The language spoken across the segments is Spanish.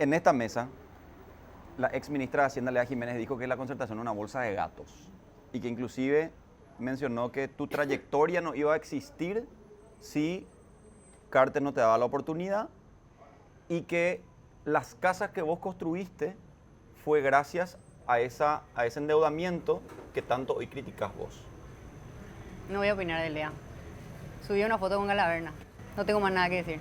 En esta mesa, la ex ministra de Hacienda, Lea Jiménez, dijo que la concertación es una bolsa de gatos y que inclusive mencionó que tu trayectoria no iba a existir si Carter no te daba la oportunidad y que las casas que vos construiste fue gracias a ese endeudamiento que tanto hoy criticás vos. No voy a opinar de Lea. Subí una foto con Galaverna. No tengo más nada que decir.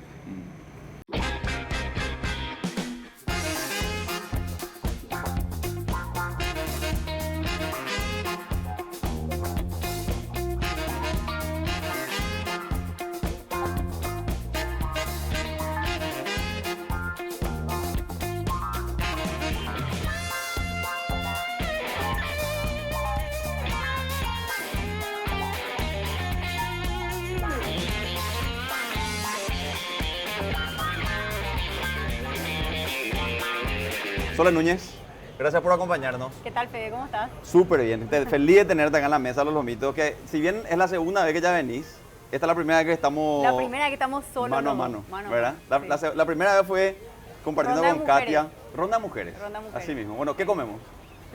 Soledad Núñez, gracias por acompañarnos. ¿Qué tal, Fede? ¿Cómo estás? Súper bien, feliz de tenerte acá en la mesa, Los Lomitos, que si bien es la segunda vez que ya venís, esta es la primera vez que estamos... La primera que estamos solos. Mano a mano, ¿verdad? Sí. La primera vez fue compartiendo Ronda con de Katia. Ronda mujeres. Ronda mujeres. Así mismo. Bueno, ¿qué comemos?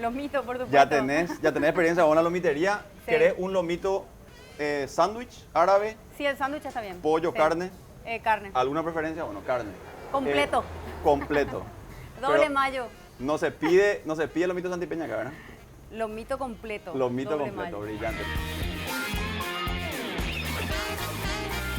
Lomitos, por supuesto. Ya tenés experiencia con la lomitería. Sí. ¿Querés un lomito sándwich árabe? Sí, el sándwich está bien. ¿Pollo, Sí. carne? Carne. ¿Alguna preferencia? Bueno, carne. Completo. Completo. Doble Pero mayo. No se pide lomito santipeña acá, ¿verdad? Lomito completo. Lomito doble completo, mayo. brillante.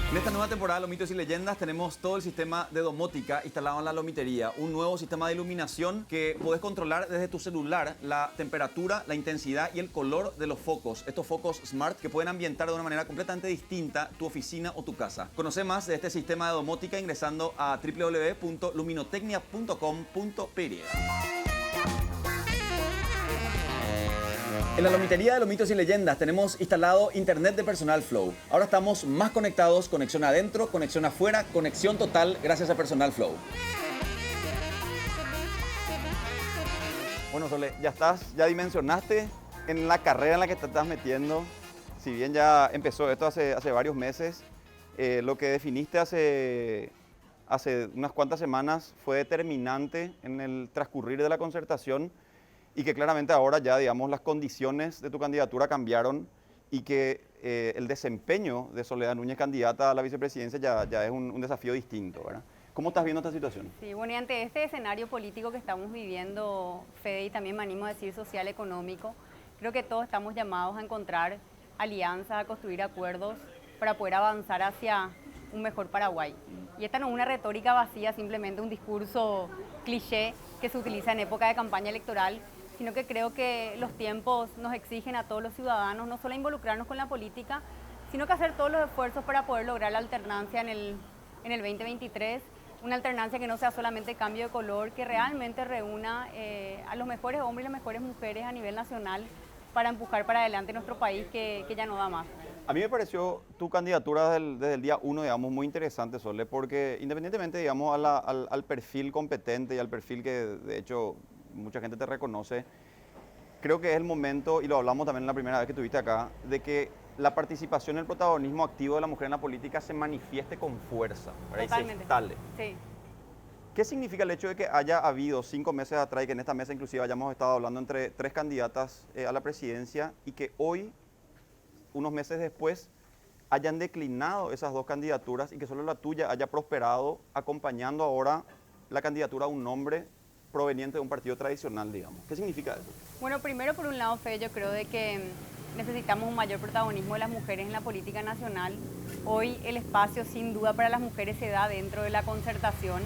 En esta nueva temporada de Lomitos y Leyendas tenemos todo el sistema de domótica instalado en la lomitería. Un nuevo sistema de iluminación que podés controlar desde tu celular la temperatura, la intensidad y el color de los focos. Estos focos smart que pueden ambientar de una manera completamente distinta tu oficina o tu casa. Conoce más de este sistema de domótica ingresando a www.luminotecnia.com.py. En la lomitería de Lomitos y Leyendas tenemos instalado Internet de Personal Flow. Ahora estamos más conectados, conexión adentro, conexión afuera, conexión total gracias a Personal Flow. Bueno, Sole, ya dimensionaste en la carrera en la que te estás metiendo. Si bien ya empezó esto hace varios meses, lo que definiste hace unas cuantas semanas fue determinante en el transcurrir de la concertación. Y que claramente ahora ya, digamos, las condiciones de tu candidatura cambiaron y que el desempeño de Soledad Núñez, candidata a la vicepresidencia, ya es un desafío distinto, ¿verdad? ¿Cómo estás viendo esta situación? Sí, bueno, y ante este escenario político que estamos viviendo, Fede, y también me animo a decir social, económico, creo que todos estamos llamados a encontrar alianzas, a construir acuerdos para poder avanzar hacia un mejor Paraguay. Y esta no es una retórica vacía, simplemente un discurso cliché que se utiliza en época de campaña electoral, sino que creo que los tiempos nos exigen a todos los ciudadanos no solo involucrarnos con la política, sino que hacer todos los esfuerzos para poder lograr la alternancia en el 2023, una alternancia que no sea solamente cambio de color, que realmente reúna a los mejores hombres y las mejores mujeres a nivel nacional para empujar para adelante nuestro país que ya no da más. A mí me pareció tu candidatura desde el día 1, digamos, muy interesante, Sole, porque independientemente, digamos, al perfil competente y al perfil que, de hecho, mucha gente te reconoce, creo que es el momento, y lo hablamos también la primera vez que estuviste acá, de que la participación y el protagonismo activo de la mujer en la política se manifieste con fuerza, ¿verdad? Totalmente. Y se instale. Sí. ¿Qué significa el hecho de que haya habido 5 meses atrás y que en esta mesa inclusive hayamos estado hablando entre 3 candidatas a la presidencia y que hoy, unos meses después, hayan declinado esas 2 candidaturas y que solo la tuya haya prosperado acompañando ahora la candidatura a un hombre proveniente de un partido tradicional, digamos? ¿Qué significa eso? Bueno, primero por un lado, Fede, yo creo de que necesitamos un mayor protagonismo de las mujeres en la política nacional. Hoy el espacio sin duda para las mujeres se da dentro de la concertación.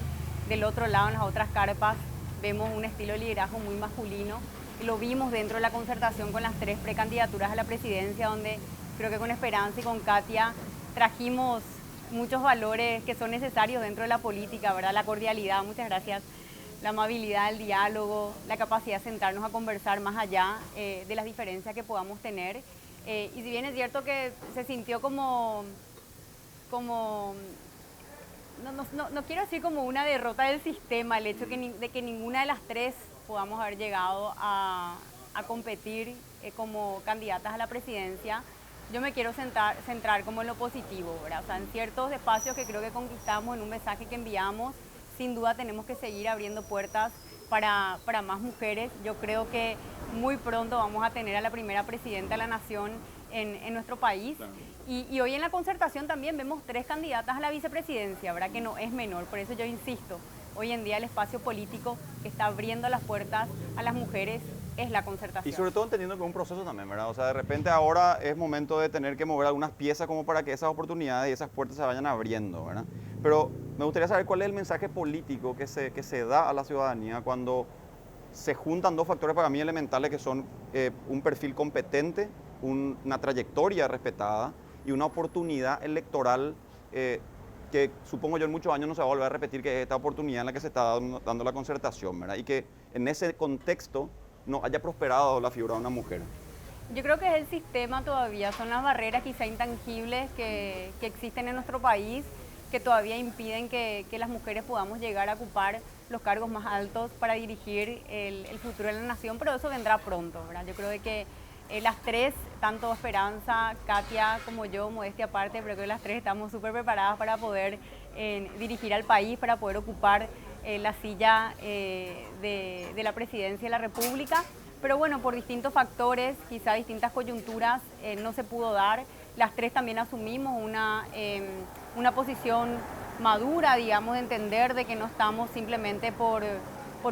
Del otro lado, en las otras carpas, vemos un estilo de liderazgo muy masculino. Y lo vimos dentro de la concertación con las 3 precandidaturas a la presidencia, donde creo que con Esperanza y con Katia trajimos muchos valores que son necesarios dentro de la política, ¿verdad? La cordialidad, muchas gracias. La amabilidad, el diálogo, la capacidad de sentarnos a conversar más allá de las diferencias que podamos tener. Y si bien es cierto que se sintió como no quiero decir como una derrota del sistema, el hecho de que ninguna de las 3 podamos haber llegado a competir como candidatas a la presidencia, yo me quiero centrar como en lo positivo, ¿verdad? O sea, en ciertos espacios que creo que conquistamos, en un mensaje que enviamos, sin duda tenemos que seguir abriendo puertas para más mujeres. Yo creo que muy pronto vamos a tener a la primera presidenta de la Nación en nuestro país. Claro. Y hoy en la concertación también vemos 3 candidatas a la vicepresidencia, ¿verdad? Que no es menor, por eso yo insisto, hoy en día el espacio político que está abriendo las puertas a las mujeres es la concertación. Y sobre todo entendiendo que es un proceso también, ¿verdad? O sea, de repente ahora es momento de tener que mover algunas piezas como para que esas oportunidades y esas puertas se vayan abriendo, ¿verdad? Pero me gustaría saber cuál es el mensaje político que se da a la ciudadanía cuando se juntan 2 factores para mí elementales que son un perfil competente, una trayectoria respetada y una oportunidad electoral que supongo yo en muchos años no se va a volver a repetir, que es esta oportunidad en la que se está dando la concertación, ¿verdad? Y que en ese contexto no haya prosperado la figura de una mujer. Yo creo que es el sistema todavía, son las barreras quizá intangibles que existen en nuestro país, que todavía impiden que las mujeres podamos llegar a ocupar los cargos más altos para dirigir el futuro de la nación, pero eso vendrá pronto, ¿verdad? Yo creo de que las 3, tanto Esperanza, Katia como yo, modestia aparte, pero creo que las 3 estamos súper preparadas para poder dirigir al país, para poder ocupar la silla de la presidencia de la República. Pero bueno, por distintos factores, quizá distintas coyunturas, no se pudo dar. Las 3 también asumimos una posición madura, digamos, de entender de que no estamos simplemente por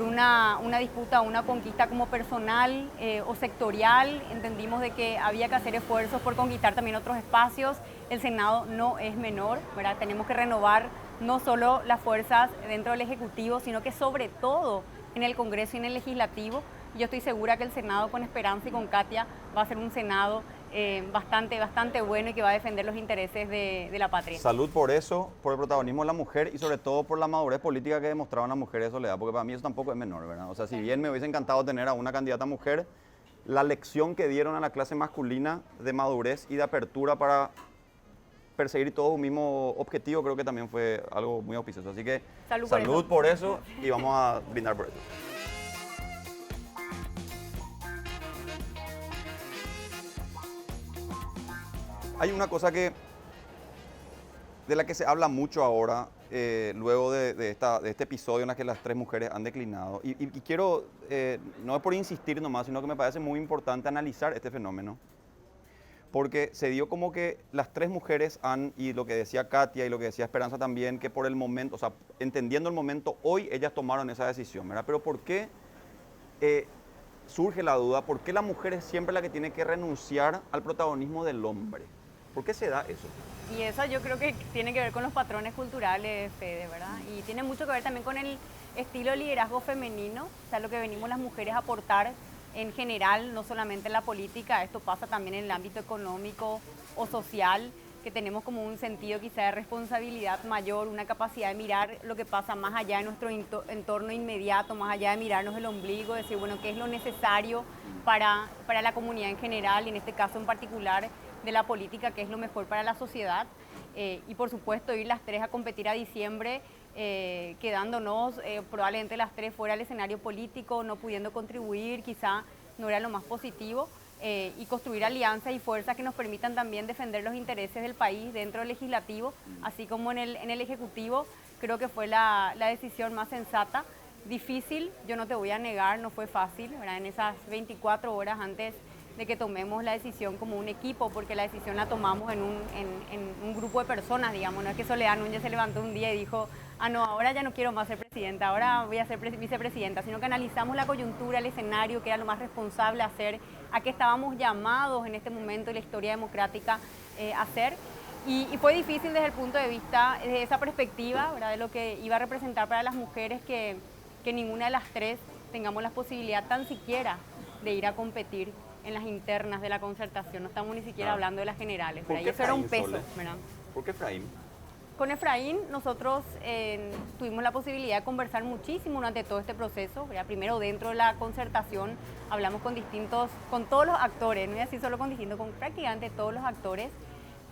una disputa, una conquista como personal o sectorial. Entendimos de que había que hacer esfuerzos por conquistar también otros espacios. El Senado no es menor, ¿verdad? Tenemos que renovar no solo las fuerzas dentro del Ejecutivo, sino que sobre todo en el Congreso y en el Legislativo. Yo estoy segura que el Senado con Esperanza y con Katia va a ser un Senado bastante bueno y que va a defender los intereses de la patria. Salud por eso, por el protagonismo de la mujer y sobre todo por la madurez política que demostraron las mujeres de Soledad, porque para mí eso tampoco es menor, ¿verdad? O sea, si bien me hubiese encantado tener a una candidata mujer, la lección que dieron a la clase masculina de madurez y de apertura para perseguir todo un mismo objetivo, creo que también fue algo muy auspicioso. Así que salud por eso y vamos a brindar por eso. Hay una cosa de la que se habla mucho ahora, luego de este episodio en el que las 3 mujeres han declinado. Y quiero, no es por insistir nomás, sino que me parece muy importante analizar este fenómeno. Porque se dio como que las 3 mujeres y lo que decía Katia y lo que decía Esperanza también, que por el momento, o sea, entendiendo el momento, hoy ellas tomaron esa decisión, ¿verdad? Pero ¿por qué surge la duda? ¿Por qué la mujer es siempre la que tiene que renunciar al protagonismo del hombre? ¿Por qué se da eso? Y eso yo creo que tiene que ver con los patrones culturales, Fede, ¿verdad? Y tiene mucho que ver también con el estilo de liderazgo femenino, o sea, lo que venimos las mujeres a aportar en general, no solamente en la política, esto pasa también en el ámbito económico o social, que tenemos como un sentido quizá de responsabilidad mayor, una capacidad de mirar lo que pasa más allá de nuestro entorno inmediato, más allá de mirarnos el ombligo, decir, bueno, qué es lo necesario para la comunidad en general y en este caso en particular de la política, qué es lo mejor para la sociedad. Y por supuesto ir las 3 a competir a diciembre, quedándonos probablemente las 3 fuera del escenario político, no pudiendo contribuir, quizá no era lo más positivo. Y construir alianzas y fuerzas que nos permitan también defender los intereses del país dentro del legislativo, así como en el ejecutivo. Creo que fue la decisión más sensata. Difícil, yo no te voy a negar, no fue fácil, ¿verdad? En esas 24 horas antes de que tomemos la decisión como un equipo, porque la decisión la tomamos en un grupo de personas, digamos. No es que Soledad Núñez se levantó un día y dijo, no, ahora ya no quiero más ser presidenta, ahora voy a ser vicepresidenta, sino que analizamos la coyuntura, el escenario, que era lo más responsable hacer, a qué estábamos llamados en este momento de la historia democrática a hacer. Y fue difícil desde el punto de vista, desde esa perspectiva, ¿verdad? De lo que iba a representar para las mujeres que ninguna de las 3 tengamos la posibilidad tan siquiera de ir a competir en las internas de la concertación. No estamos ni siquiera hablando de las generales, ¿verdad? Y eso era un peso, ¿verdad? ¿Por qué Efraín? Con Efraín nosotros tuvimos la posibilidad de conversar muchísimo durante todo este proceso, ¿verdad? Primero dentro de la concertación hablamos con todos los actores, no es así solo con prácticamente todos los actores,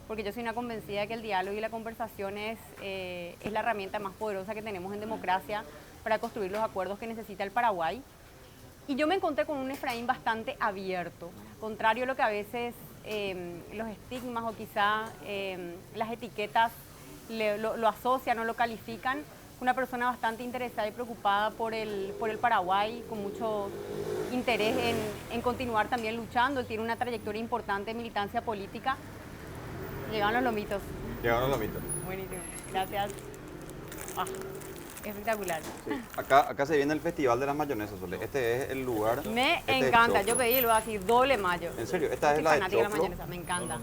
porque yo soy una convencida de que el diálogo y la conversación es la herramienta más poderosa que tenemos en democracia para construir los acuerdos que necesita el Paraguay. Y yo me encontré con un Efraín bastante abierto, contrario a lo que a veces los estigmas o quizá las etiquetas lo asocian o lo califican. una persona bastante interesada y preocupada por el Paraguay, con mucho interés en continuar también luchando. Él tiene una trayectoria importante de militancia política. Llegaron los lomitos. Llegaron los mitos. Buenísimo, gracias. Ah, espectacular. Sí. Acá se viene el Festival de las Mayonesas, Sole. Este es el lugar. Me este es encanta, choclo. yo pedí luego así, doble mayo. En serio, esta Soy es la de fanática de la choclo. mayonesa, me encanta.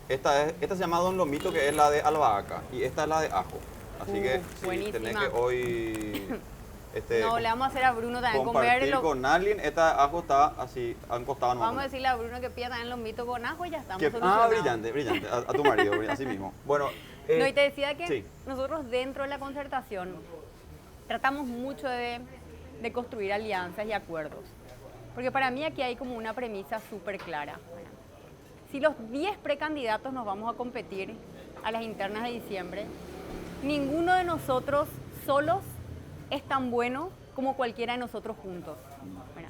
Esta se llama Don Lomito, que es la de albahaca, y esta es la de ajo. Así que si buenísima. tenés que hoy No, le vamos a hacer a Bruno también compartir comerlo. con alguien, esta de ajo está así, han costado nomás. Vamos a decirle a Bruno que pida también lomito con ajo y ya estamos Ah, solucionados. brillante, a tu marido, así mismo. Bueno, No, y te decía que sí. nosotros dentro de la concertación tratamos mucho de construir alianzas y acuerdos. Porque para mí aquí hay como una premisa súper clara. Si los 10 precandidatos nos vamos a competir a las internas de diciembre, ninguno de nosotros solos es tan bueno como cualquiera de nosotros juntos. Bueno,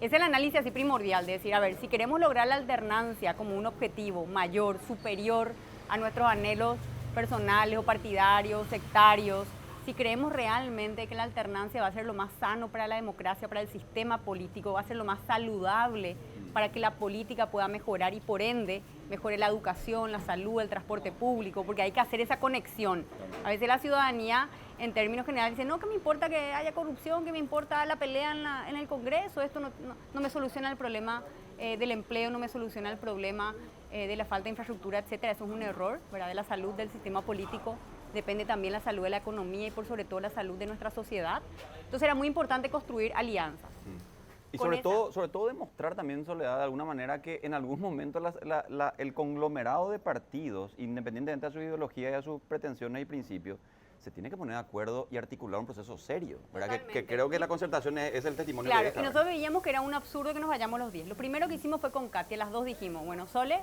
es el análisis así primordial de decir, a ver, si queremos lograr la alternancia como un objetivo mayor, superior a nuestros anhelos personales o partidarios, sectarios, si creemos realmente que la alternancia va a ser lo más sano para la democracia, para el sistema político, va a ser lo más saludable para que la política pueda mejorar y por ende mejore la educación, la salud, el transporte público, porque hay que hacer esa conexión. A veces la ciudadanía, en términos generales, dice, no, que me importa que haya corrupción, que me importa la pelea en el Congreso, esto no me soluciona el problema del empleo, no me soluciona el problema de la falta de infraestructura, etcétera. Eso es un error, ¿verdad? De la salud del sistema político depende también la salud de la economía y por sobre todo la salud de nuestra sociedad. Entonces era muy importante construir alianzas. Y sobre todo demostrar también, Soledad, de alguna manera que en algún momento el conglomerado de partidos, independientemente de su ideología y de sus pretensiones y principios, se tiene que poner de acuerdo y articular un proceso serio, ¿verdad? Que creo que la concertación es el testimonio claro, de esta. Y nosotros veíamos que era un absurdo que nos vayamos los 10. Lo primero que hicimos fue con Katia, las dos dijimos, bueno, Sole,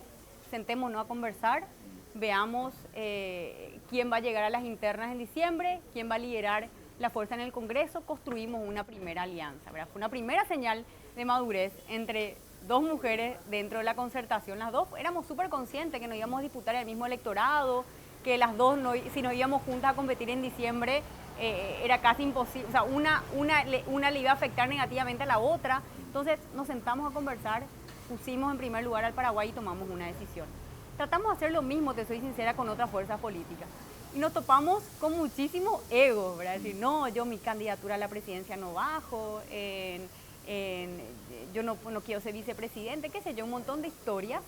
sentémonos a conversar, veamos quién va a llegar a las internas en diciembre, quién va a liderar la fuerza en el Congreso, construimos una primera alianza, ¿verdad? Fue una primera señal de madurez entre dos mujeres dentro de la concertación. Las dos éramos súper conscientes que nos íbamos a disputar el mismo electorado, que las dos, si nos íbamos juntas a competir en diciembre, era casi imposible, o sea, una le iba a afectar negativamente a la otra. Entonces nos sentamos a conversar, pusimos en primer lugar al Paraguay y tomamos una decisión. Tratamos de hacer lo mismo, te soy sincera, con otras fuerzas políticas. Y nos topamos con muchísimo ego, ¿verdad? Decir, no, yo mi candidatura a la presidencia no bajo, yo no quiero ser vicepresidente, qué sé yo, un montón de historias.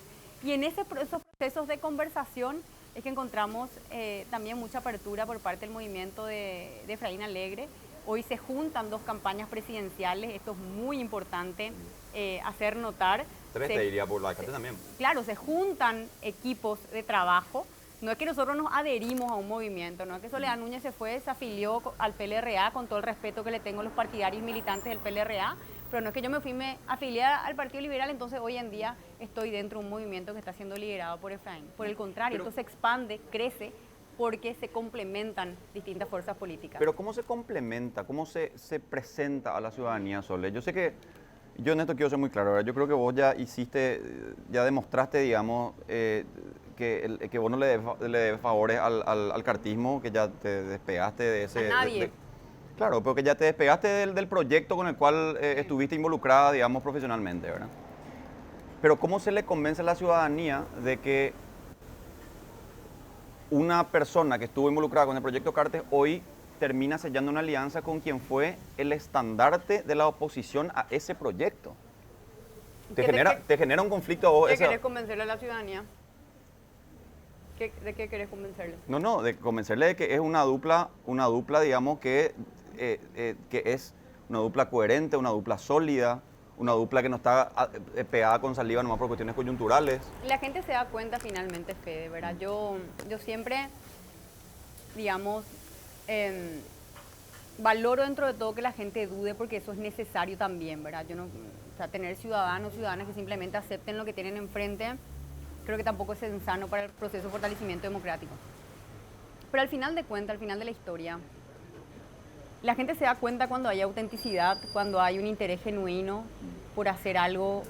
Y en esos procesos de conversación es que encontramos también mucha apertura por parte del movimiento de Efraín Alegre. Hoy se juntan dos campañas presidenciales, esto es muy importante hacer notar. Tres te diría por la carta también. Claro, se juntan equipos de trabajo. No es que nosotros nos adherimos a un movimiento, no es que Soledad Núñez se afilió al PLRA, con todo el respeto que le tengo a los partidarios militantes del PLRA, pero no es que yo me afilié al Partido Liberal, entonces hoy en día estoy dentro de un movimiento que está siendo liderado por Efraín. Por el contrario, esto se expande, crece, porque se complementan distintas fuerzas políticas. Pero ¿cómo se complementa? ¿Cómo se presenta a la ciudadanía, Sole? Yo sé que, yo en esto quiero ser muy claro, ¿verdad? Yo creo que vos ya demostraste, digamos, que vos no le debes favores al cartismo, que ya te despegaste de ese... A nadie. Claro, pero que ya te despegaste del proyecto con el cual estuviste involucrada, digamos, profesionalmente, ¿verdad? Pero ¿cómo se le convence a la ciudadanía de que una persona que estuvo involucrada con el proyecto Cartes hoy termina sellando una alianza con quien fue el estandarte de la oposición a ese proyecto? ¿Te genera un conflicto a vos? ¿Qué querés convencerle a la ciudadanía? ¿De qué querés convencerle? No, de convencerle de que es una dupla, digamos, que es una dupla coherente, una dupla sólida, una dupla que no está pegada con saliva nomás por cuestiones coyunturales. La gente se da cuenta finalmente, Fede, ¿verdad? Yo siempre, digamos, valoro dentro de todo que la gente dude porque eso es necesario también, ¿verdad? O sea, tener ciudadanas que simplemente acepten lo que tienen enfrente, creo que tampoco es sano para el proceso de fortalecimiento democrático. Pero al final de cuentas, al final de la historia, la gente se da cuenta cuando hay autenticidad, cuando hay un interés genuino por hacer algo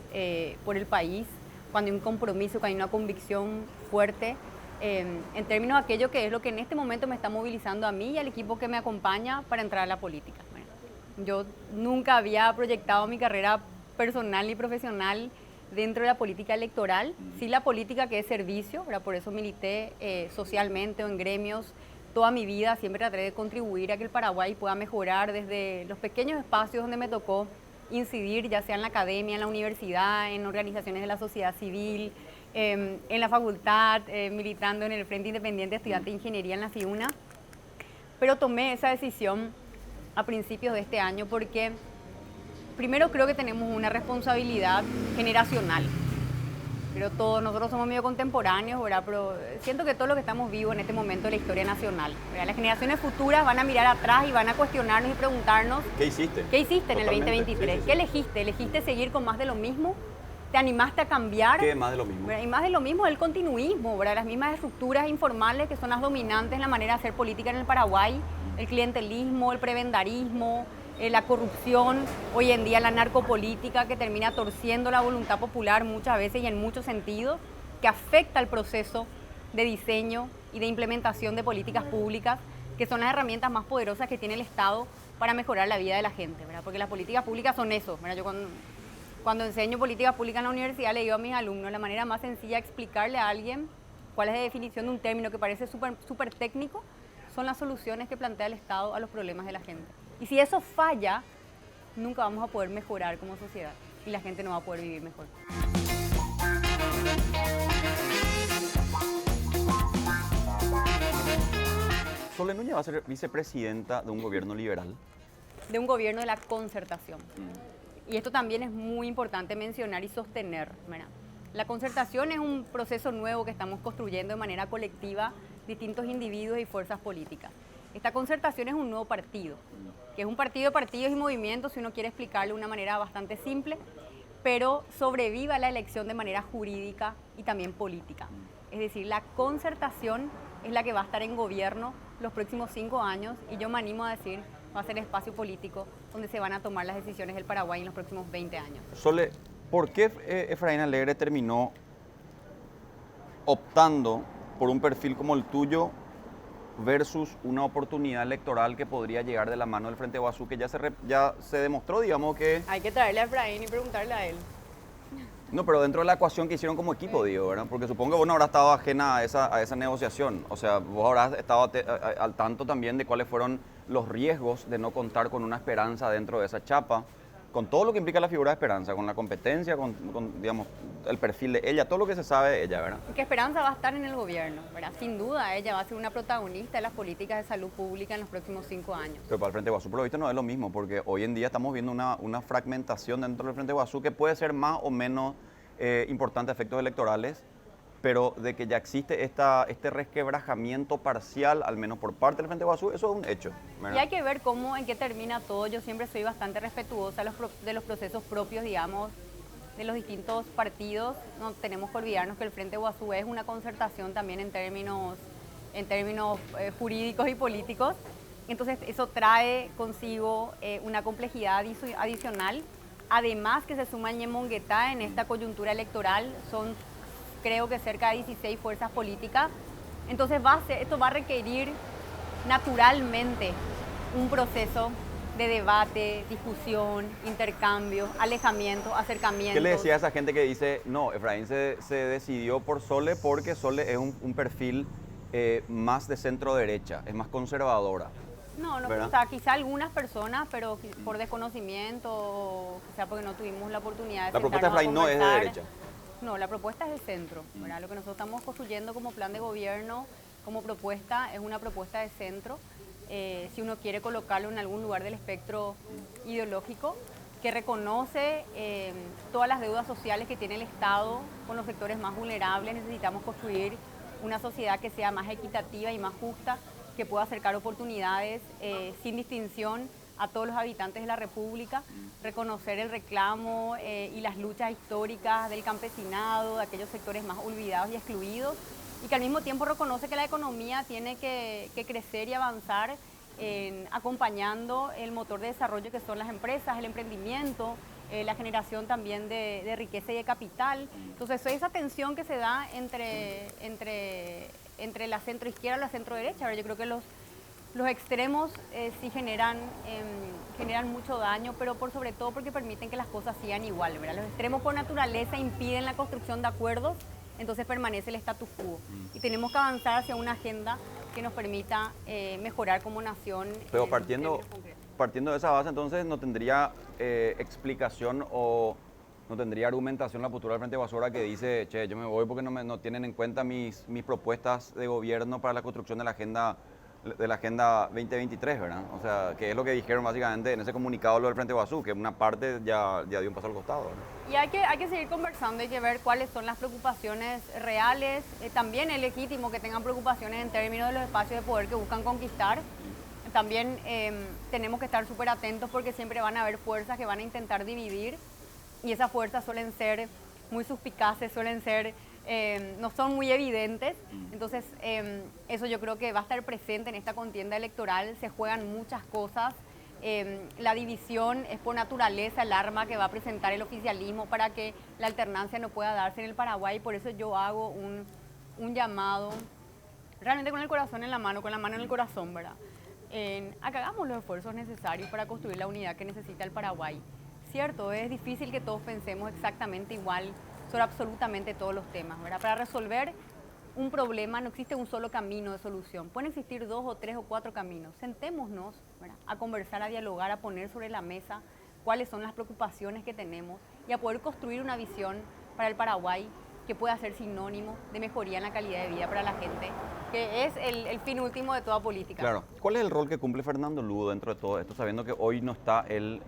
por el país, cuando hay un compromiso, cuando hay una convicción fuerte. en términos de aquello que es lo que en este momento me está movilizando a mí y al equipo que me acompaña para entrar a la política. Bueno, yo nunca había proyectado mi carrera personal y profesional dentro de la política electoral, sí la política que es servicio, ¿verdad? Por eso milité socialmente o en gremios toda mi vida, siempre traté de contribuir a que el Paraguay pueda mejorar desde los pequeños espacios donde me tocó incidir, ya sea en la academia, en la universidad, en organizaciones de la sociedad civil, en la facultad, militando en el Frente Independiente de Estudiantes de Ingeniería en la FIUNA. Pero tomé esa decisión a principios de este año porque primero creo que tenemos una responsabilidad generacional. Pero todos nosotros somos medio contemporáneos, ¿verdad? Pero siento que todo lo que estamos vivos en este momento de la historia nacional, ¿verdad? Las generaciones futuras van a mirar atrás y van a cuestionarnos y preguntarnos ¿qué hiciste? ¿Qué hiciste en el Totalmente. 2023? Sí, sí, ¿Qué sí. elegiste? ¿Elegiste seguir con más de lo mismo? ¿Te animaste a cambiar? ¿Qué más de lo mismo? ¿Verdad? Y más de lo mismo el continuismo, ¿verdad? Las mismas estructuras informales que son las dominantes en la manera de hacer política en el Paraguay, el clientelismo, el prebendarismo, la corrupción, hoy en día la narcopolítica que termina torciendo la voluntad popular muchas veces y en muchos sentidos, que afecta el proceso de diseño y de implementación de políticas públicas, que son las herramientas más poderosas que tiene el Estado para mejorar la vida de la gente, ¿verdad? Porque las políticas públicas son eso, ¿verdad? Yo cuando enseño políticas públicas en la universidad le digo a mis alumnos la manera más sencilla de explicarle a alguien cuál es la definición de un término que parece súper técnico, son las soluciones que plantea el Estado a los problemas de la gente. Y si eso falla, nunca vamos a poder mejorar como sociedad y la gente no va a poder vivir mejor. Sole Núñez va a ser vicepresidenta de un gobierno liberal. De un gobierno de la concertación. Y esto también es muy importante mencionar y sostener, ¿verdad? La concertación es un proceso nuevo que estamos construyendo de manera colectiva distintos individuos y fuerzas políticas. Esta concertación es un nuevo partido, que es un partido de partidos y movimientos, si uno quiere explicarlo de una manera bastante simple, pero sobrevive a la elección de manera jurídica y también política. Es decir, la concertación es la que va a estar en gobierno los próximos 5 años y yo me animo a decir, va a ser espacio político donde se van a tomar las decisiones del Paraguay en los próximos 20 años. Sole, ¿por qué Efraín Alegre terminó optando por un perfil como el tuyo versus una oportunidad electoral que podría llegar de la mano del Frente Guazú, que ya se demostró, digamos que... Hay que traerle a Efraín y preguntarle a él. No, pero dentro de la ecuación que hicieron como equipo, digo, ¿verdad? Porque supongo que vos no habrás estado ajena a esa negociación. O sea, vos habrás estado al tanto también de cuáles fueron los riesgos de no contar con una Esperanza dentro de esa chapa, con todo lo que implica la figura de Esperanza, con la competencia, con digamos, el perfil de ella, todo lo que se sabe de ella, ¿verdad? Que Esperanza va a estar en el gobierno, ¿verdad? Sin duda, ella va a ser una protagonista de las políticas de salud pública en los próximos 5 años. Pero para el Frente Guazú, pero ahorita no es lo mismo, porque hoy en día estamos viendo una fragmentación dentro del Frente Guazú que puede ser más o menos importante a efectos electorales, pero de que ya existe este resquebrajamiento parcial, al menos por parte del Frente Guazú, eso es un hecho, ¿verdad? Y hay que ver en qué termina todo. Yo siempre soy bastante respetuosa de los procesos propios, digamos, de los distintos partidos. No tenemos que olvidarnos que el Frente Guazú es una concertación también en términos jurídicos y políticos. Entonces eso trae consigo una complejidad adicional. Además que se suma Ñemonguetá en esta coyuntura electoral, son creo que cerca de 16 fuerzas políticas. Entonces esto va a requerir naturalmente un proceso de debate, discusión, intercambio, alejamiento, acercamiento. ¿Qué le decía a esa gente que dice, no, Efraín se decidió por Sole porque Sole es un perfil más de centro derecha, es más conservadora? No, ¿verdad? o sea, quizá algunas personas, pero por desconocimiento, o quizá porque no tuvimos la oportunidad de La propuesta de sentarnos a Efraín no es de conversar. derecha. No, la propuesta es de centro, ¿verdad? Lo que nosotros estamos construyendo como plan de gobierno, como propuesta, es una propuesta de centro. Si uno quiere colocarlo en algún lugar del espectro ideológico, que reconoce todas las deudas sociales que tiene el Estado con los sectores más vulnerables. Necesitamos construir una sociedad que sea más equitativa y más justa, que pueda acercar oportunidades sin distinción a todos los habitantes de la República, reconocer el reclamo y las luchas históricas del campesinado, de aquellos sectores más olvidados y excluidos, y que al mismo tiempo reconoce que la economía tiene que crecer y avanzar acompañando el motor de desarrollo que son las empresas, el emprendimiento, la generación también de riqueza y de capital. Entonces, esa tensión que se da entre entre la centro-izquierda y la centro-derecha. Ahora, yo creo que los extremos sí generan mucho daño, pero por sobre todo porque permiten que las cosas sigan igual, ¿verdad? Los extremos por naturaleza impiden la construcción de acuerdos, entonces permanece el status quo. Y tenemos que avanzar hacia una agenda que nos permita mejorar como nación. Pero partiendo de esa base, entonces no tendría explicación o no tendría argumentación la postura del Frente Basura que dice, che, yo me voy porque no tienen en cuenta mis propuestas de gobierno para la construcción de la Agenda 2023, ¿verdad? O sea, que es lo que dijeron básicamente en ese comunicado lo del Frente Basú, que una parte ya dio un paso al costado, ¿verdad? Y hay que seguir conversando, hay que ver cuáles son las preocupaciones reales. También es legítimo que tengan preocupaciones en términos de los espacios de poder que buscan conquistar. También tenemos que estar súper atentos porque siempre van a haber fuerzas que van a intentar dividir y esas fuerzas suelen ser muy suspicaces, no son muy evidentes. Entonces eso yo creo que va a estar presente en esta contienda electoral. Se juegan muchas cosas. La división es por naturaleza el arma que va a presentar el oficialismo para que la alternancia no pueda darse en el Paraguay. Por eso yo hago un llamado, realmente con el corazón en la mano, con la mano en el corazón, ¿verdad? A que hagamos los esfuerzos necesarios para construir la unidad que necesita el Paraguay. Cierto, es difícil que todos pensemos exactamente igual sobre absolutamente todos los temas, ¿verdad? Para resolver un problema no existe un solo camino de solución. Pueden existir 2 o 3 o 4 caminos. Sentémonos, ¿verdad?, a conversar, a dialogar, a poner sobre la mesa cuáles son las preocupaciones que tenemos y a poder construir una visión para el Paraguay que pueda ser sinónimo de mejoría en la calidad de vida para la gente, que es el fin último de toda política. Claro. ¿Cuál es el rol que cumple Fernando Lugo dentro de todo esto, sabiendo que hoy no está él,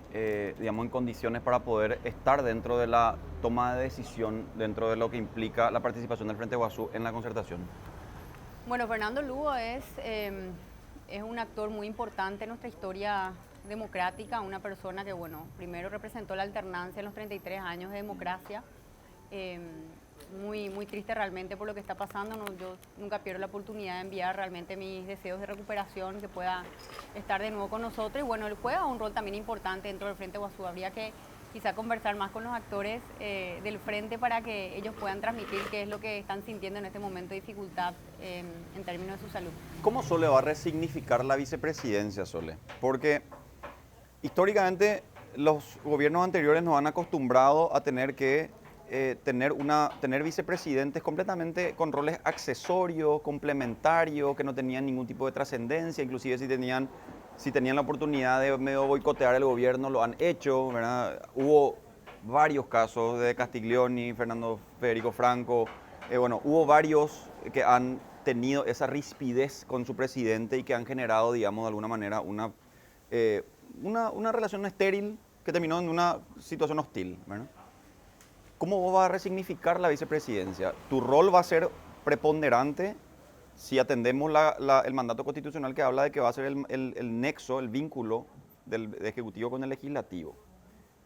digamos, en condiciones para poder estar dentro de la toma de decisión, dentro de lo que implica la participación del Frente Guazú en la concertación? Bueno, Fernando Lugo es un actor muy importante en nuestra historia democrática, una persona que, bueno, primero representó la alternancia en los 33 años de democracia. Muy triste realmente por lo que está pasando. Yo nunca pierdo la oportunidad de enviar realmente mis deseos de recuperación, que pueda estar de nuevo con nosotros. Y bueno, él juega un rol también importante dentro del Frente Guazú. Habría que quizá conversar más con los actores del Frente para que ellos puedan transmitir qué es lo que están sintiendo en este momento de dificultad en términos de su salud. ¿Cómo Sole va a resignificar la vicepresidencia, Sole? Porque históricamente los gobiernos anteriores nos han acostumbrado a tener que tener vicepresidentes completamente con roles accesorios, complementarios, que no tenían ningún tipo de trascendencia, inclusive si tenían la oportunidad de medio boicotear el gobierno, lo han hecho, ¿verdad? Hubo varios casos de Castiglioni, Federico Franco, hubo varios que han tenido esa rispidez con su presidente y que han generado, digamos, de alguna manera una relación estéril que terminó en una situación hostil, ¿verdad? ¿Cómo vos vas a resignificar la vicepresidencia? ¿Tu rol va a ser preponderante si atendemos el mandato constitucional que habla de que va a ser el nexo, el vínculo del Ejecutivo con el Legislativo?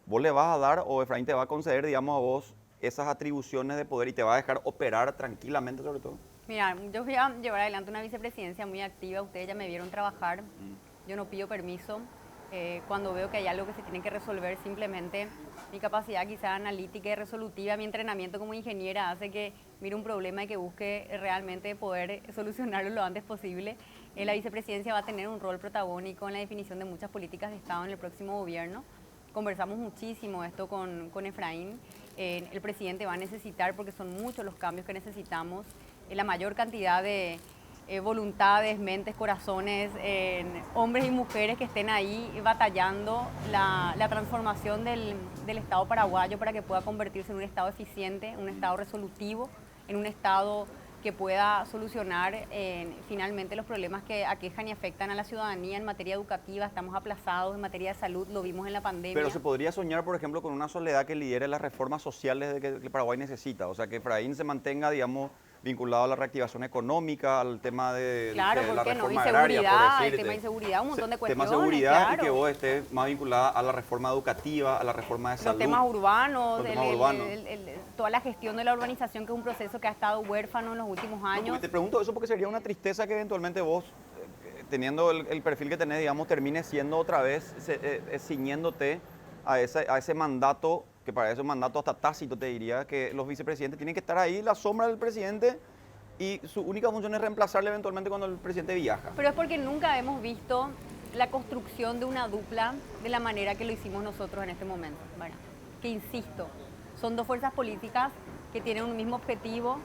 ¿Vos le vas a dar o Efraín te va a conceder, digamos, a vos esas atribuciones de poder y te va a dejar operar tranquilamente sobre todo? Mira, yo voy a llevar adelante una vicepresidencia muy activa. Ustedes ya me vieron trabajar. Yo no pido permiso. Cuando veo que hay algo que se tiene que resolver, simplemente mi capacidad quizá analítica y resolutiva, mi entrenamiento como ingeniera hace que mire un problema y que busque realmente poder solucionarlo lo antes posible. La vicepresidencia va a tener un rol protagónico en la definición de muchas políticas de Estado en el próximo gobierno. Conversamos muchísimo esto con Efraín. El presidente va a necesitar, porque son muchos los cambios que necesitamos, la mayor cantidad de voluntades, mentes, corazones, hombres y mujeres que estén ahí batallando la transformación del Estado paraguayo para que pueda convertirse en un Estado eficiente, un Estado resolutivo, en un Estado que pueda solucionar finalmente los problemas que aquejan y afectan a la ciudadanía en materia educativa. Estamos aplazados en materia de salud, lo vimos en la pandemia. Pero se podría soñar, por ejemplo, con una Soledad que lidere las reformas sociales que el Paraguay necesita, o sea, que Efraín se mantenga, digamos, vinculado a la reactivación económica, al tema de la reforma agraria, por decirte. El tema de inseguridad, un montón de cuestiones. Tema de seguridad, claro. Y que vos estés más vinculada a la reforma educativa, a la reforma de salud. Los temas urbanos, toda la gestión de la urbanización, que es un proceso que ha estado huérfano en los últimos años. No, te pregunto eso porque sería una tristeza que eventualmente vos, teniendo el perfil que tenés, digamos, termines siendo otra vez, ciñéndote a ese mandato, que para eso es un mandato hasta tácito, te diría, que los vicepresidentes tienen que estar ahí, la sombra del presidente, y su única función es reemplazarle eventualmente cuando el presidente viaja. Pero es porque nunca hemos visto la construcción de una dupla de la manera que lo hicimos nosotros en este momento, ¿verdad? Que insisto, son dos fuerzas políticas que tienen un mismo objetivo,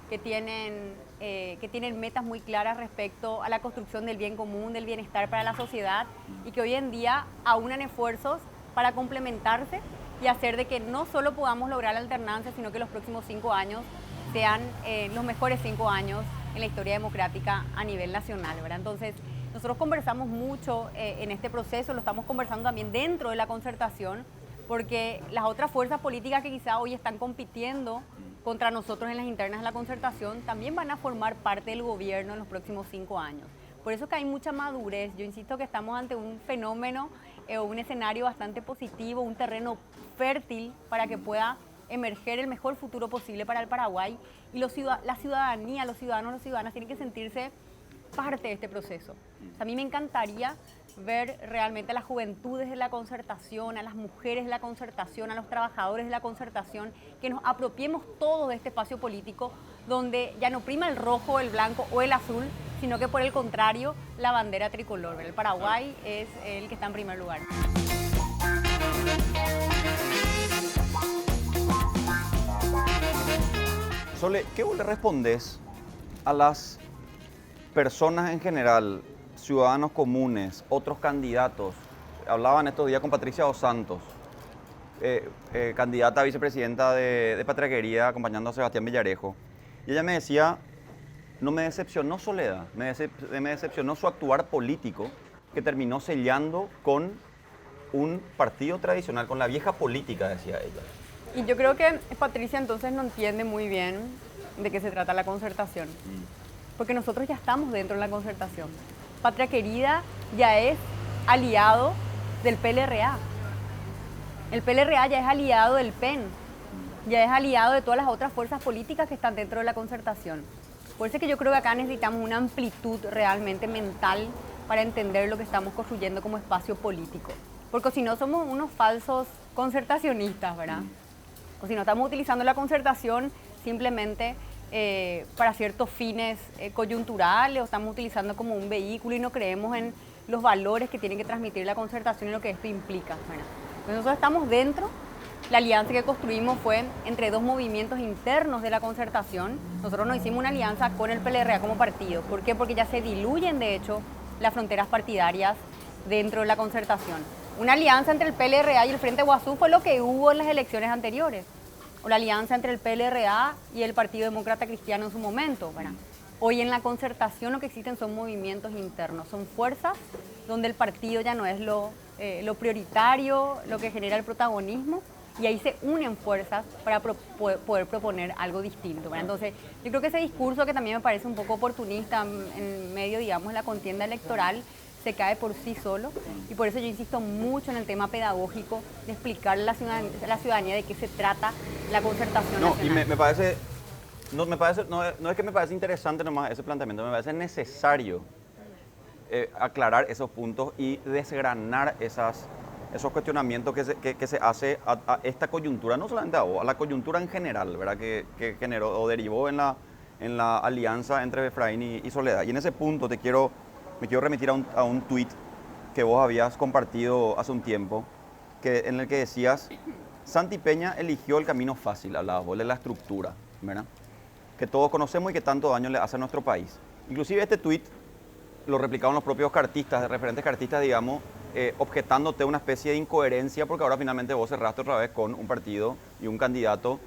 que tienen metas muy claras respecto a la construcción del bien común, del bienestar para la sociedad y que hoy en día aunan esfuerzos para complementarse y hacer de que no solo podamos lograr la alternancia, sino que los próximos 5 años sean los mejores 5 años en la historia democrática a nivel nacional, ¿verdad? Entonces, nosotros conversamos mucho en este proceso, lo estamos conversando también dentro de la concertación, porque las otras fuerzas políticas que quizá hoy están compitiendo contra nosotros en las internas de la concertación también van a formar parte del gobierno en los próximos 5 años. Por eso que hay mucha madurez. Yo insisto que estamos ante un fenómeno, un escenario bastante positivo, un terreno fértil para que pueda emerger el mejor futuro posible para el Paraguay y la ciudadanía, los ciudadanos, las ciudadanas tienen que sentirse parte de este proceso. O sea, a mí me encantaría ver realmente a las juventudes de la concertación, a las mujeres de la concertación, a los trabajadores de la concertación, que nos apropiemos todos de este espacio político donde ya no prima el rojo, el blanco o el azul, sino que por el contrario, la bandera tricolor. El Paraguay es el que está en primer lugar. Sole, ¿qué vos le respondés a las personas en general, ciudadanos comunes, otros candidatos? Hablaban estos días con Patricia Dos Santos, candidata a vicepresidenta de Patraquería, acompañando a Sebastián Villarejo. Y ella me decía, no me decepcionó Soledad, me decepcionó su actuar político, que terminó sellando con un partido tradicional, con la vieja política, decía ella. Y yo creo que Patricia entonces no entiende muy bien de qué se trata la concertación. Porque nosotros ya estamos dentro de la concertación. Patria Querida ya es aliado del PLRA. El PLRA ya es aliado del PEN. Ya es aliado de todas las otras fuerzas políticas que están dentro de la concertación. Por eso es que yo creo que acá necesitamos una amplitud realmente mental para entender lo que estamos construyendo como espacio político. Porque si no somos unos falsos concertacionistas, ¿verdad? O si no estamos utilizando la concertación simplemente para ciertos fines coyunturales o estamos utilizando como un vehículo y no creemos en los valores que tiene que transmitir la concertación y lo que esto implica, ¿verdad? Entonces nosotros estamos dentro. La alianza que construimos fue entre dos movimientos internos de la concertación. Nosotros nos hicimos una alianza con el PLRA como partido. ¿Por qué? Porque ya se diluyen, de hecho, las fronteras partidarias dentro de la concertación. Una alianza entre el PLRA y el Frente Guazú fue lo que hubo en las elecciones anteriores. O la alianza entre el PLRA y el Partido Demócrata Cristiano en su momento, ¿verdad? Hoy en la concertación lo que existen son movimientos internos, son fuerzas donde el partido ya no es lo prioritario, lo que genera el protagonismo, y ahí se unen fuerzas para poder proponer algo distinto, ¿verdad? Entonces, yo creo que ese discurso que también me parece un poco oportunista en medio, digamos, de la contienda electoral, se cae por sí solo, y por eso yo insisto mucho en el tema pedagógico de explicarle a la ciudadanía de qué se trata la concertación nacional. Y me parece, no es que me parece interesante nomás ese planteamiento, me parece necesario aclarar esos puntos y desgranar esos cuestionamientos que se hace a esta coyuntura, no solamente a la coyuntura en general, ¿verdad? Que generó o derivó en la alianza entre Efraín y Soledad. Y en ese punto me quiero remitir a un tuit que vos habías compartido hace un tiempo, en el que decías, Santi Peña eligió el camino fácil, hablabas vos de la estructura, ¿verdad? Que todos conocemos y que tanto daño le hace a nuestro país. Inclusive este tuit lo replicaban los propios cartistas, referentes cartistas, digamos, objetándote una especie de incoherencia, porque ahora finalmente vos cerraste otra vez con un partido y un candidato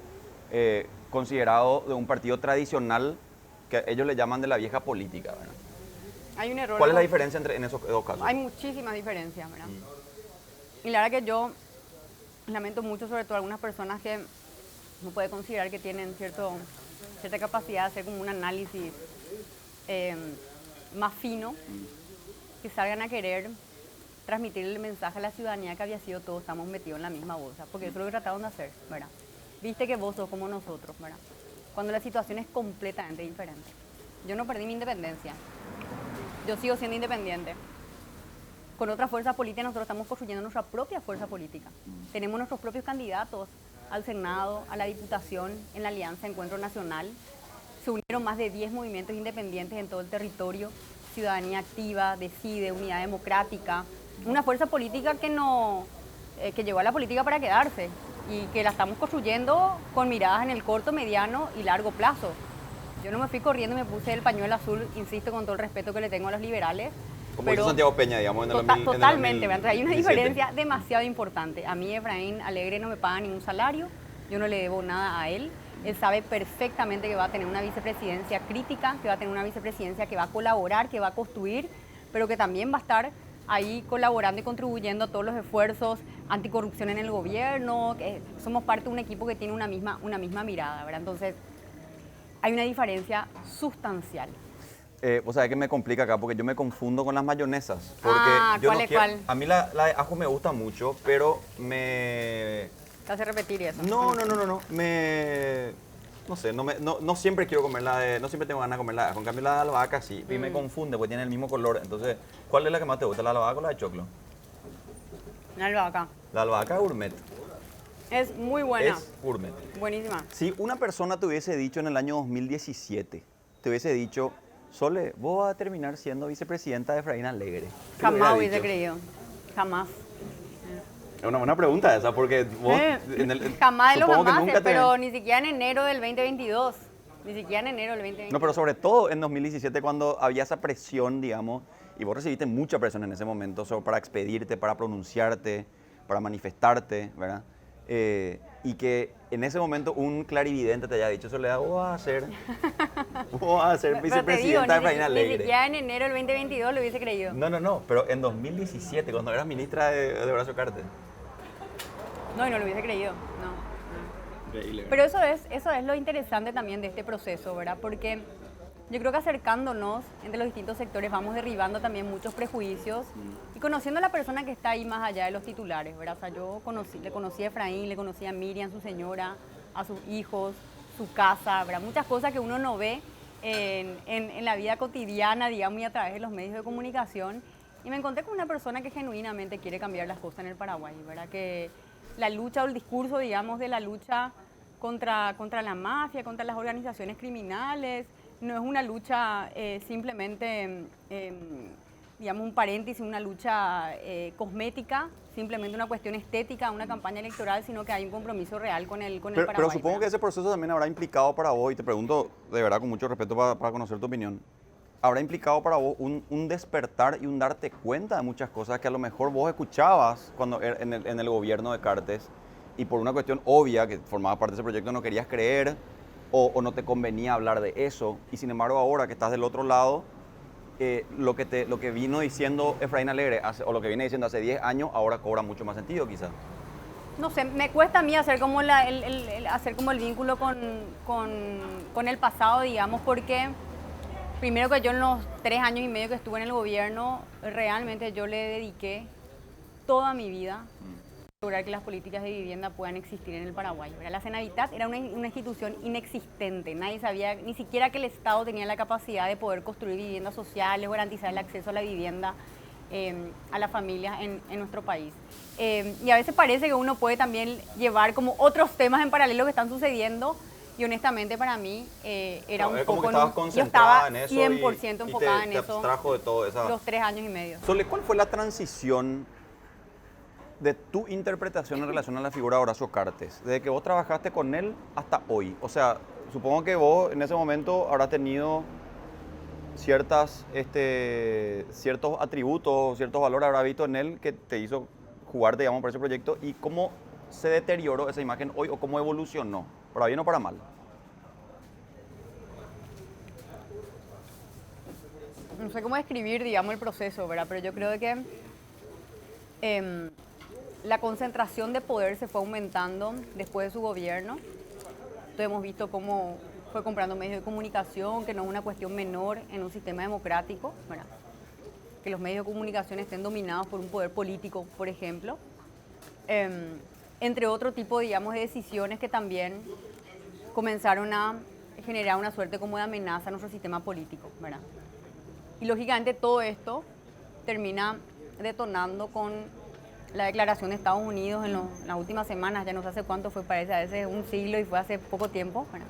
considerado de un partido tradicional, que ellos le llaman de la vieja política, ¿verdad? Hay un error. ¿Cuál es la diferencia en esos dos casos? Hay muchísimas diferencias, ¿verdad? Y la verdad que yo lamento mucho, sobre todo algunas personas que no puede considerar que tienen cierta capacidad de hacer como un análisis más fino, que salgan a querer transmitir el mensaje a la ciudadanía que había sido todos estamos metidos en la misma bolsa, porque eso es lo que trataron de hacer, ¿verdad? Viste que vos sos como nosotros, ¿verdad? Cuando la situación es completamente diferente. Yo no perdí mi independencia. Yo sigo siendo independiente. Con otras fuerzas políticas nosotros estamos construyendo nuestra propia fuerza política. Tenemos nuestros propios candidatos al Senado, a la Diputación, en la Alianza Encuentro Nacional. se unieron más de 10 movimientos independientes en todo el territorio, ciudadanía activa, Decide, Unidad Democrática, una fuerza política que, no, que llegó a la política para quedarse y que la estamos construyendo con miradas en el corto, mediano y largo plazo. Yo no me fui corriendo y me puse el pañuelo azul, insisto, con todo el respeto que le tengo a los liberales. Como hizo Santiago Peña, digamos, en el totalmente, en el hay una 2017. diferencia demasiado importante. A mí Efraín Alegre no me paga ningún salario, yo no le debo nada a él. Él sabe perfectamente que va a tener una vicepresidencia crítica, que va a tener una vicepresidencia que va a colaborar, que va a construir, pero que también va a estar ahí colaborando y contribuyendo a todos los esfuerzos anticorrupción en el gobierno. Que somos parte de un equipo que tiene una misma mirada, ¿verdad? Entonces, hay una diferencia sustancial. Vos sabés que me complica acá porque yo me confundo con las mayonesas. Porque yo ¿cuál no es quiero, cuál? a mí la de ajo me gusta mucho, pero me... Te hace repetir eso. No. No sé, no siempre quiero comer la de... No siempre tengo ganas de comer la de ajo. En cambio la de albahaca sí. Y me confunde porque tiene el mismo color. Entonces, ¿cuál es la que más te gusta? ¿La albahaca o la de choclo? La albahaca. La albahaca es gourmet. Es muy buena. Es gourmet. Buenísima. Si una persona te hubiese dicho en el año 2017, te hubiese dicho, Sole, vos vas a terminar siendo vicepresidenta de Efraín Alegre. ¿Qué le Jamás hubieras hubiese dicho? creído. Jamás. Es una buena pregunta esa, porque vos... Jamás de los supongo que jamases, nunca te- pero ni siquiera en enero del 2022. Ni siquiera en enero del 2022. No, pero sobre todo en 2017 cuando había esa presión, digamos, y vos recibiste mucha presión en ese momento para expedirte, para pronunciarte, para manifestarte, ¿verdad? Y que en ese momento un clarividente te haya dicho, Soledad, vos vas a ser Pero te digo, vicepresidenta de Efraín ni Alegre. siquiera en enero del 2022 lo hubiese creído. No, pero en 2017, cuando eras ministra de Horacio Cartes. No, y no lo hubiese creído. No. Increíble. Pero eso es lo interesante también de este proceso, ¿verdad? Porque yo creo que acercándonos entre los distintos sectores vamos derribando también muchos prejuicios y conociendo a la persona que está ahí más allá de los titulares, ¿verdad? O sea, le conocí a Efraín, le conocí a Miriam, su señora, a sus hijos, su casa, ¿verdad? Muchas cosas que uno no ve en la vida cotidiana, digamos, y a través de los medios de comunicación. Y me encontré con una persona que genuinamente quiere cambiar las cosas en el Paraguay, ¿verdad? Que la lucha o el discurso, digamos, de la lucha contra la mafia, contra las organizaciones criminales, no es una lucha simplemente, digamos, un paréntesis, una lucha cosmética, simplemente una cuestión estética, una campaña electoral, sino que hay un compromiso real con el Paraguay. Pero supongo que ¿verdad? ese proceso también habrá implicado para vos, y te pregunto de verdad con mucho respeto para conocer tu opinión, habrá implicado para vos un despertar y un darte cuenta de muchas cosas que a lo mejor vos escuchabas cuando en el gobierno de Cartes y por una cuestión obvia que formaba parte de ese proyecto no querías creer o no te convenía hablar de eso. Y sin embargo ahora que estás del otro lado, lo que vino diciendo Efraín Alegre o lo que viene diciendo hace 10 años ahora cobra mucho más sentido quizás. No sé, me cuesta a mí hacer como, hacer como el vínculo con el pasado, digamos, porque primero que yo en los 3 años y medio que estuve en el gobierno, realmente yo le dediqué toda mi vida a lograr que las políticas de vivienda puedan existir en el Paraguay, ¿verdad? La Senavitat era una institución inexistente, nadie sabía, ni siquiera que el Estado tenía la capacidad de poder construir viviendas sociales, garantizar el acceso a la vivienda a las familias en nuestro país. Y a veces parece que uno puede también llevar como otros temas en paralelo que están sucediendo. Y honestamente para mí era un como poco... que estabas yo concentrada estaba en eso 100% enfocada en te eso abstrajo de todo esa... los 3 años y medio. Sole, ¿cuál fue la transición de tu interpretación en relación a la figura de Horacio Cartes? Desde que vos trabajaste con él hasta hoy. O sea, supongo que vos en ese momento habrás tenido ciertos atributos, ciertos valores habrás visto en él que te hizo jugar, digamos, por ese proyecto. ¿Y cómo se deterioró esa imagen hoy o cómo evolucionó? ¿Para bien o para mal? No sé cómo describir, digamos, el proceso, ¿verdad? Pero yo creo que la concentración de poder se fue aumentando después de su gobierno. Entonces hemos visto cómo fue comprando medios de comunicación, que no es una cuestión menor en un sistema democrático, ¿verdad? Que los medios de comunicación estén dominados por un poder político, por ejemplo. Entre otro tipo, digamos, de decisiones que también comenzaron a generar una suerte como de amenaza a nuestro sistema político, ¿verdad? Y lógicamente todo esto termina detonando con la declaración de Estados Unidos en las últimas semanas, ya no sé hace cuánto fue, parece a veces un siglo y fue hace poco tiempo, ¿verdad?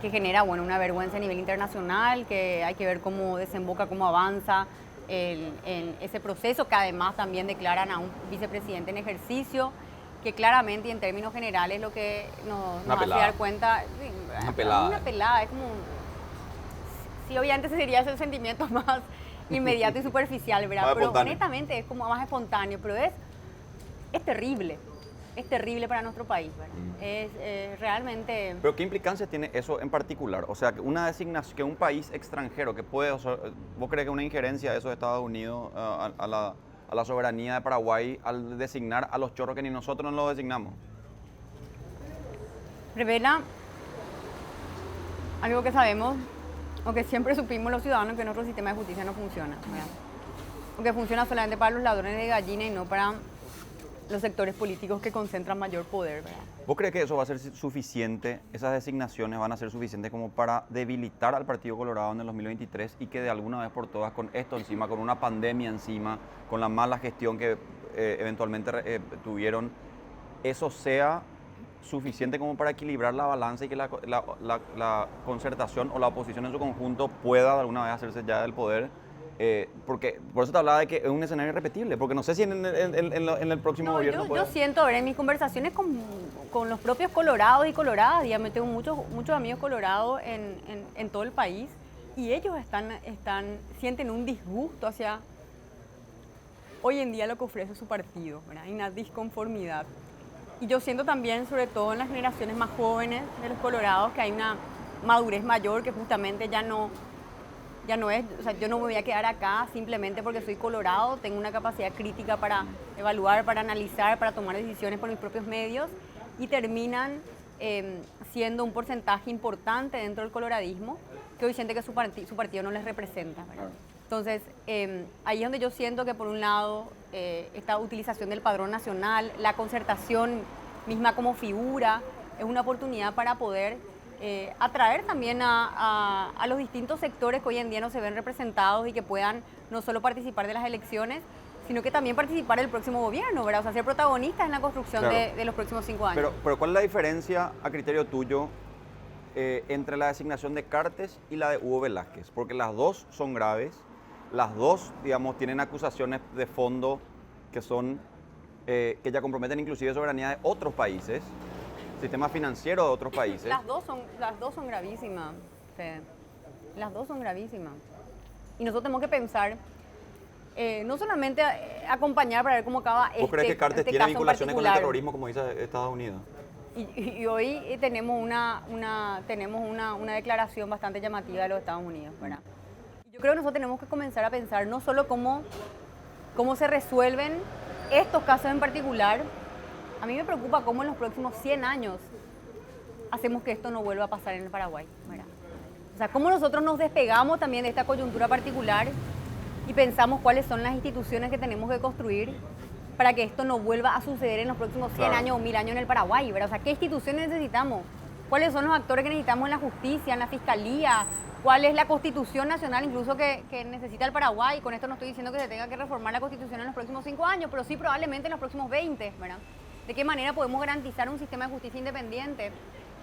que genera bueno, una vergüenza a nivel internacional, que hay que ver cómo desemboca, cómo avanza en ese proceso, que además también declaran a un vicepresidente en ejercicio, que claramente y en términos generales lo que nos hace dar cuenta, Una pelada. Una pelada, es como, sí, obviamente ese sería ese sentimiento más inmediato y superficial, ¿verdad? Más Pero espontáneo. honestamente es como más espontáneo, pero es terrible para nuestro país, ¿verdad? Es realmente... Pero ¿qué implicancias tiene eso en particular? O sea, que una designación, que un país extranjero que puede, o sea, ¿vos crees que una injerencia de esos Estados Unidos a la soberanía de Paraguay al designar a los chorros que ni nosotros no los designamos? Revela algo que sabemos, o que siempre supimos los ciudadanos, que nuestro sistema de justicia no funciona, ¿verdad? O que funciona solamente para los ladrones de gallina y no para los sectores políticos que concentran mayor poder, ¿verdad? ¿Vos crees que eso va a ser suficiente, esas designaciones van a ser suficientes como para debilitar al Partido Colorado en el 2023 y que de alguna vez por todas, con esto encima, con una pandemia encima, con la mala gestión que eventualmente tuvieron, eso sea suficiente como para equilibrar la balanza y que la concertación o la oposición en su conjunto pueda de alguna vez hacerse ya del poder? Porque por eso te hablaba de que es un escenario irrepetible, porque no sé si en el próximo gobierno yo siento, a ver, en mis conversaciones con los propios colorados y coloradas, ya me tengo muchos amigos colorados en todo el país, y ellos sienten un disgusto hacia hoy en día lo que ofrece su partido, ¿verdad? Y una disconformidad. Y yo siento también, sobre todo en las generaciones más jóvenes de los colorados, que hay una madurez mayor, que justamente ya no es, o sea, yo no me voy a quedar acá simplemente porque soy colorado, tengo una capacidad crítica para evaluar, para analizar, para tomar decisiones por mis propios medios, y terminan siendo un porcentaje importante dentro del coloradismo que hoy siente que su partido no les representa, ¿verdad? Entonces, ahí es donde yo siento que por un lado esta utilización del padrón nacional, la concertación misma como figura, es una oportunidad para poder atraer también a los distintos sectores que hoy en día no se ven representados y que puedan no solo participar de las elecciones, sino que también participar del próximo gobierno, ¿verdad? O sea, ser protagonistas en la construcción de los próximos 5 años. Pero ¿cuál es la diferencia, a criterio tuyo, entre la designación de Cartes y la de Hugo Velázquez? Porque las dos son graves, las dos, digamos, tienen acusaciones de fondo que son, que ya comprometen inclusive soberanía de otros países, sistema financiero de otros países. Las dos son gravísimas, Fede. Las dos son gravísimas. Y nosotros tenemos que pensar, no solamente acompañar para ver cómo acaba ¿Vos crees que Cartes tiene vinculaciones con el terrorismo, como dice Estados Unidos? Y hoy tenemos una declaración bastante llamativa de los Estados Unidos, ¿verdad? Y yo creo que nosotros tenemos que comenzar a pensar no solo cómo se resuelven estos casos en particular. A mí me preocupa cómo en los próximos 100 años hacemos que esto no vuelva a pasar en el Paraguay, ¿verdad? O sea, cómo nosotros nos despegamos también de esta coyuntura particular y pensamos cuáles son las instituciones que tenemos que construir para que esto no vuelva a suceder en los próximos 100 años o 1000 años en el Paraguay, ¿verdad? O sea, ¿qué instituciones necesitamos? ¿Cuáles son los actores que necesitamos en la justicia, en la fiscalía? ¿Cuál es la Constitución Nacional incluso que necesita el Paraguay? Con esto no estoy diciendo que se tenga que reformar la Constitución en los próximos 5 años, pero sí probablemente en los próximos 20, ¿verdad? ¿De qué manera podemos garantizar un sistema de justicia independiente?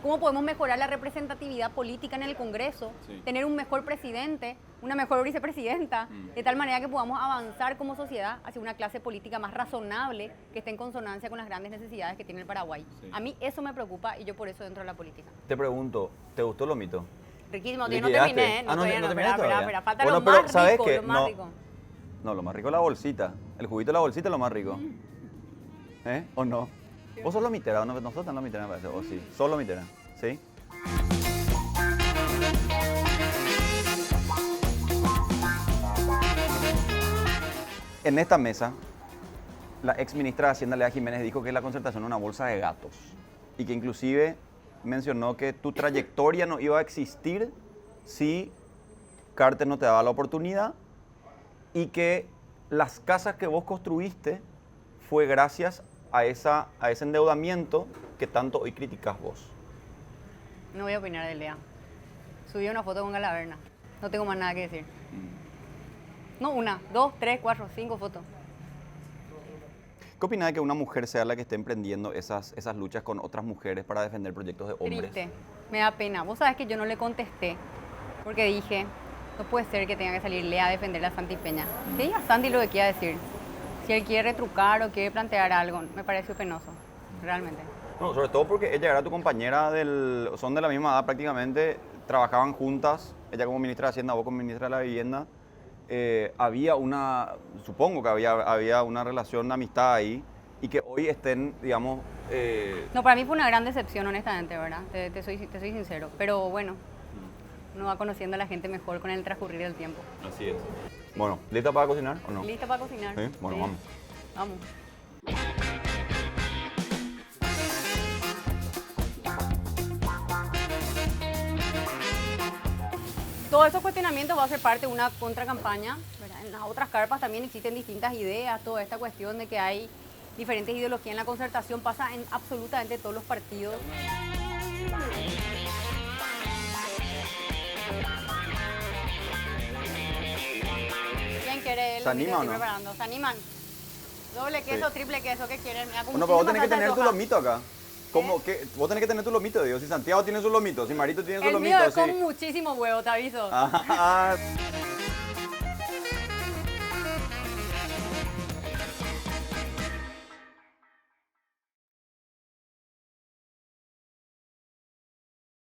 ¿Cómo podemos mejorar la representatividad política en el Congreso? Sí. Tener un mejor presidente, una mejor vicepresidenta, de tal manera que podamos avanzar como sociedad hacia una clase política más razonable que esté en consonancia con las grandes necesidades que tiene el Paraguay. Sí. A mí eso me preocupa y yo por eso entro a la política. Te pregunto, ¿te gustó el lomito? Riquísimo, yo no terminé, no terminé todavía. Falta bueno, lo más rico, ¿sabes qué? Lo más rico. No, lo más rico es la bolsita. El juguito de la bolsita es lo más rico. ¿O no? ¿Vos sos lomitera? No, nosotros no lomitera, me parece. ¿O sí? ¿Sos lomitera? ¿Sí? En esta mesa, la ex ministra de Hacienda, Lea Jiménez, dijo que la concertación es una bolsa de gatos. Y que inclusive mencionó que tu trayectoria no iba a existir si Cartes no te daba la oportunidad y que las casas que vos construiste fue gracias a ese endeudamiento que tanto hoy criticás vos. No voy a opinar de Lea. Subí una foto con Galaverna. No tengo más nada que decir. No una, 2, 3, 4, 5 fotos. ¿Qué opinas de que una mujer sea la que esté emprendiendo esas luchas con otras mujeres para defender proyectos de hombres? Triste, me da pena. Vos sabés que yo no le contesté porque dije, no puede ser que tenga que salirle a defender a Santi Peña. Que diga Santi lo que quiera decir. Si él quiere retrucar o quiere plantear algo, me pareció penoso, realmente. No, sobre todo porque ella era tu compañera, son de la misma edad prácticamente, trabajaban juntas, ella como ministra de Hacienda, vos como ministra de la Vivienda. Había supongo que había una relación de amistad ahí y que hoy estén, digamos... No, para mí fue una gran decepción, honestamente, ¿verdad? Te soy sincero. Pero bueno, uno va conociendo a la gente mejor con el transcurrir del tiempo. Así es. Bueno, ¿lista para cocinar o no? ¿Lista para cocinar? Sí, bueno, Sí. vamos. Vamos. Todos esos cuestionamientos va a ser parte de una contracampaña, ¿verdad? En las otras carpas también existen distintas ideas, toda esta cuestión de que hay diferentes ideologías en la concertación pasa en absolutamente todos los partidos. ¿Quién quiere el ¿Se anima o no? preparando? ¿Se animan? ¿Doble queso, Sí. triple queso? ¿Qué quieren? Mira, con Bueno, pero vos tenés que muchísima tener tu salsa de lomito acá. ¿Cómo? ¿Qué? Vos tenés que tener tu lomito, digo. Si Santiago tiene su lomito, si Marito tiene soja. su El mío lomito, es con sí. muchísimo huevo, te aviso. Ah,